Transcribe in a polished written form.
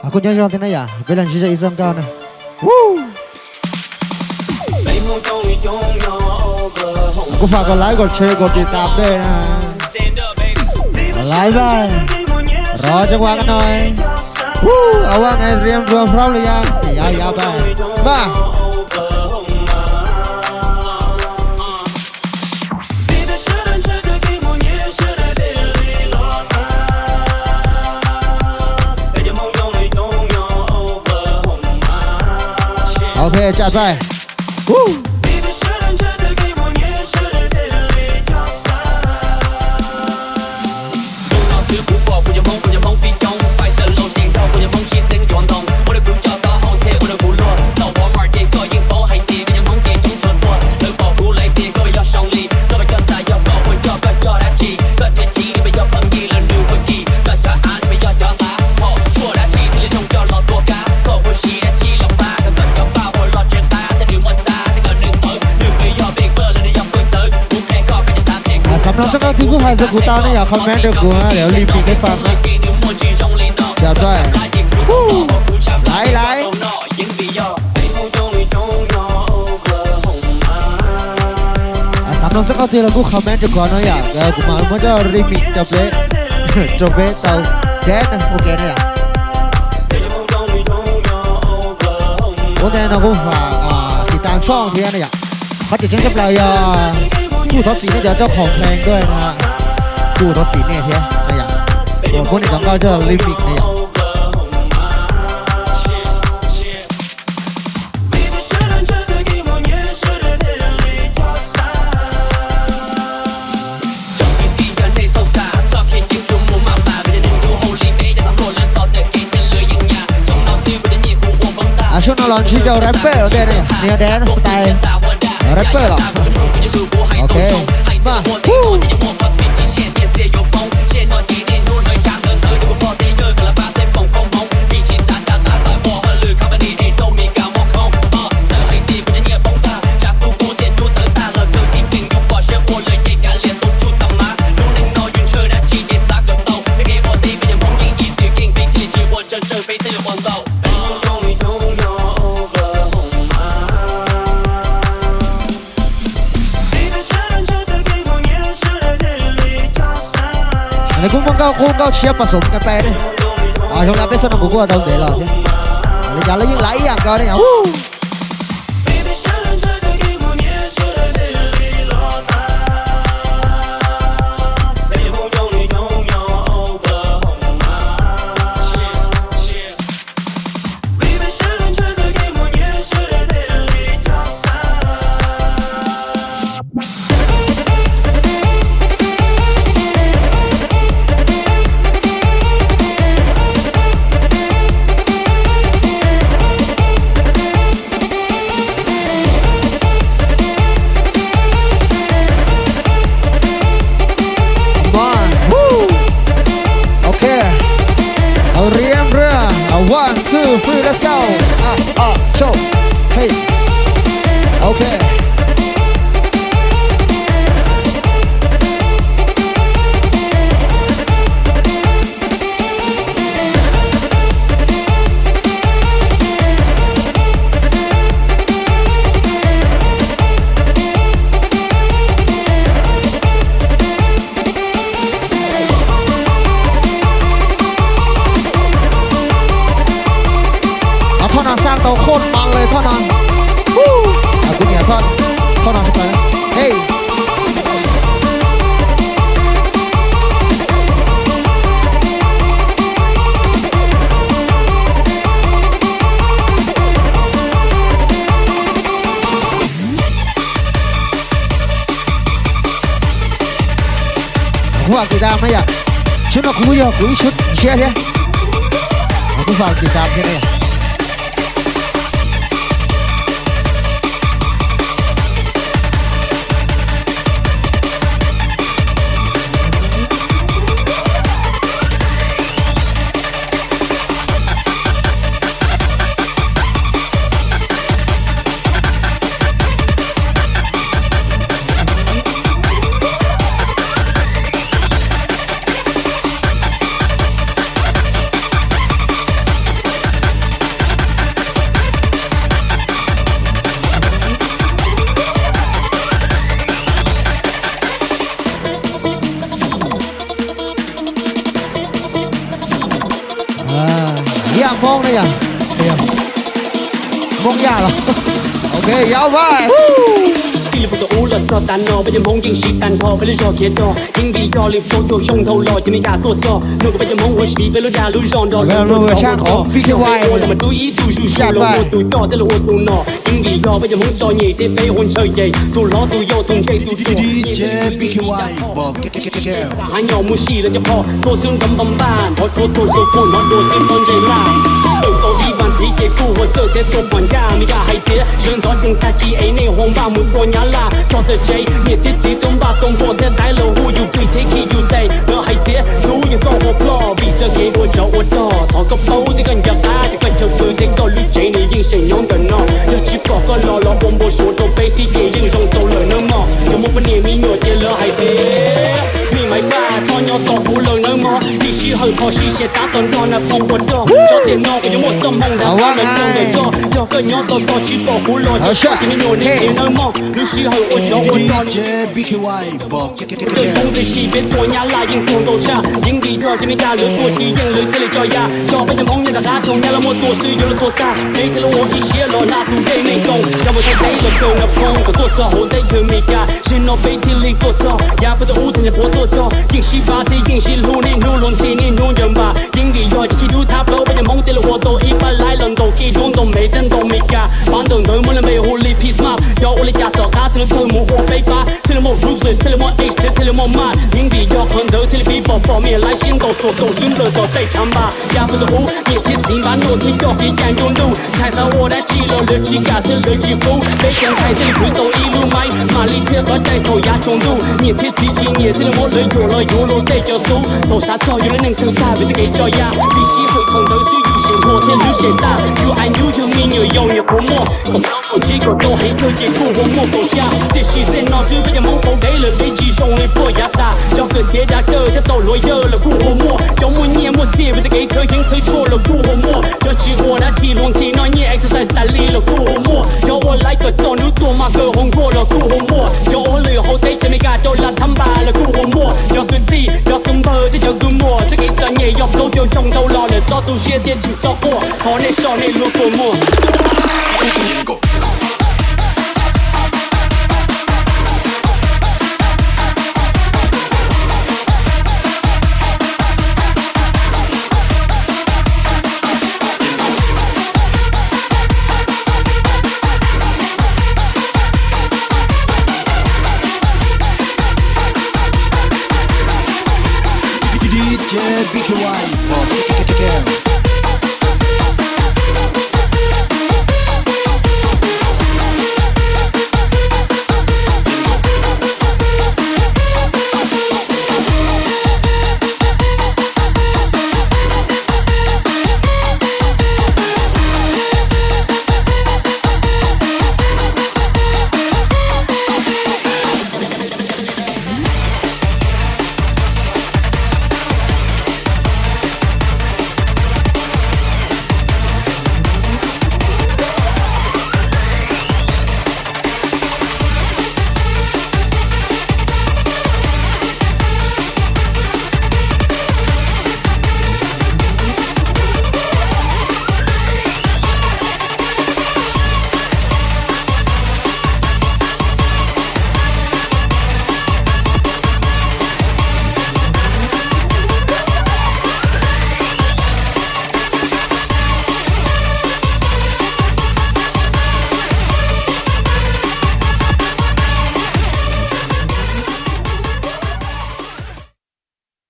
Aku nyanyi thế này à? Với lần chia sẻ cao này. Akuฝากกดไลค์กดแชร์กดติดตามด้วยนะไลค์ไปรอจังหวะกันหน่อยเอาว่าไงเตรียมตัวพร้อมหรือยังยาวๆไปมาโอเคจัดไปสำหรับช่องที่กูหายสกูตาเนี่ยอยากคอมเมนต์ด้วยกูนะเดี๋ยวรีบปีกให้ฟังนะจัดไปไล่สำหรับช่องที่เรากูคอมเมนต์ด้วยก่อนนะอยากเดี๋ยวกูมาเมื่อจะรีบปีกจบเลยเตาแดนโอเคเนี่ยโอเคนะกูฝากติดตามช่องที่เนี่ยเขาจะเช่นกับเราผู้ทศสีเนี่ยจะเจ้าของเพลงด้วยนะฮะผู้ทศสีเนี่ยเทียนะอย่างตัวคนในจังก็จะลิมิกนะอย่างช่วงนั้นเราชื่อเจ้าแรปเปอร์โอเคเนี่ยแดนสไตล์แรปเปอร์หรอโอเคมาในกุ้งมังเก้าเชียร์ผสมกันไปเนี่ยช่วงนั้นเป็นสนุกกูว่าต้องเดี๋ยวรอทีเลยอย่าเลยยิ่งไหลอย่างเก่าเนี่ย1 2 3 let's go โชว์เฮ้ยโอเคสร้างตัวโคตรมันเลยท่อนนั้นเอาคุณเนี่ยท่อนนั้นไปเฮ้ยหัวกีตาร์ไหมอ่ะชุดนักคุยคุยชุดเชียร์เนี่ยกูฝากกีตาร์แค่ไหน อย่างมองเลยมองยากเหรอโอเคยาวไปสิริบุตรอูหลอดจอตันนอไปยังมงยิงชีตันพอไปเลยจอเขียจอยิงวีจอลิบโจโจชงเท่าลอยจะมีการตัวจอหนูก็ไปยังมงหัวชีไปเลยดาลุจอนดอลเวอร์ชันของ PKY มาดูอีดูชูชูลงตูจอแต่ละหัวตูนอยิงวีจอไปยังมงจอใหญ่เตะไปหุ่นเฉยใหญ่ตูล้อตูโยตูเจตูตู DJ PKY บอกแกหายอมูชีแล้วจะพอตัวซึ่งกำบังบ้านพอตัวพูนนอตัวซึ่งต้นใจล่าตัวอีวันที่เก็บกู้หัวเจอแต่ตัวปัญญาไม่ได้ให้เตี้ยเชิญจอดยังตากีไอในห้องบ้ามือปนยาลาชอบเธอใจเนี่ยที่จีตรงบ้าตรงบนแต่ได้เราหูอยู่คือเทคีอยู่ใจเราให้เตี้ยรู้ยังต้องหัวปลอบีเจอเกย์หัวเจ้าหัวดอถอดกระเป๋าที่กันยับตาที่กันเจอปืนที่ก็ลุกใจในยิ่งเสียงน้องกันนอจะชิบบอกก็รอบมโบชัวตัวไปซีเจยิ่งรงโจเลยเนื้อหม้อยังมุกเป็นเนี่ยมีหนวดเจอให้เตี้ยมีไม่บ้าทอนยอต่อหูเลยเนื้อหม้อดีชีเฮอพอชีเสียตาตอนก่อนนะฟองหัวดอชอบเตี้ยน้องก็ยังหมดจำห้องดังบ้านมันต้องเลยจ่อยอก็ยอต่อชีบอกหูลอยจะชอบที่มีหนวดในเสียงเนื้อหม้อดูชีเฮอหัวเจ้าหัวดอ DJ PKY บอกแก 对风的西边多呀啦，迎风都下，迎敌热就没大流多体验了这里叫呀，小白的朋友的他中呀了么多事有了多大，没给了我一些了那都给没动，让我在这了够了风，我多早后在可没干，先拿飞天里多早，也不知乌天的波多早，迎西发的迎西路呢路龙西呢路人吧，迎敌热就去路他不被人蒙的了我都一般来人都给动都没等都没干，反正人们没狐狸 peace map，要我的家到他的头目我被发，听了么 ruthless，听了么 ace，听了么 man，迎敌热很多听了比宝宝面来先都说都真的都在唱吧，也不知胡，你天金把诺天要给眼中路，踩上我的肌肉热气嘎特热气风，被天踩的回头一路买，马力贴和带头压中路，你天自己你听了么人有了带着走，头啥早有人能头大被这给叫呀，必须会碰到水有些破天有些大，有爱有就你有用有不摸，我老母几个都黑头结果我摸不下，这是谁闹水被人蒙风给了飞机兄弟破牙大，叫个铁甲哥这都落有了不我摸，要么你摸这被这给可应推错了不我摸，要起我那体龙气那你 exercise 带力了不我摸，要我来个做牛多嘛个红过了不我摸，要我累后得这没干就烂他妈了不我摸，要个地要个么这叫个摸，这给专业要走就中头了了，找都些点去找我，好那少那路过摸。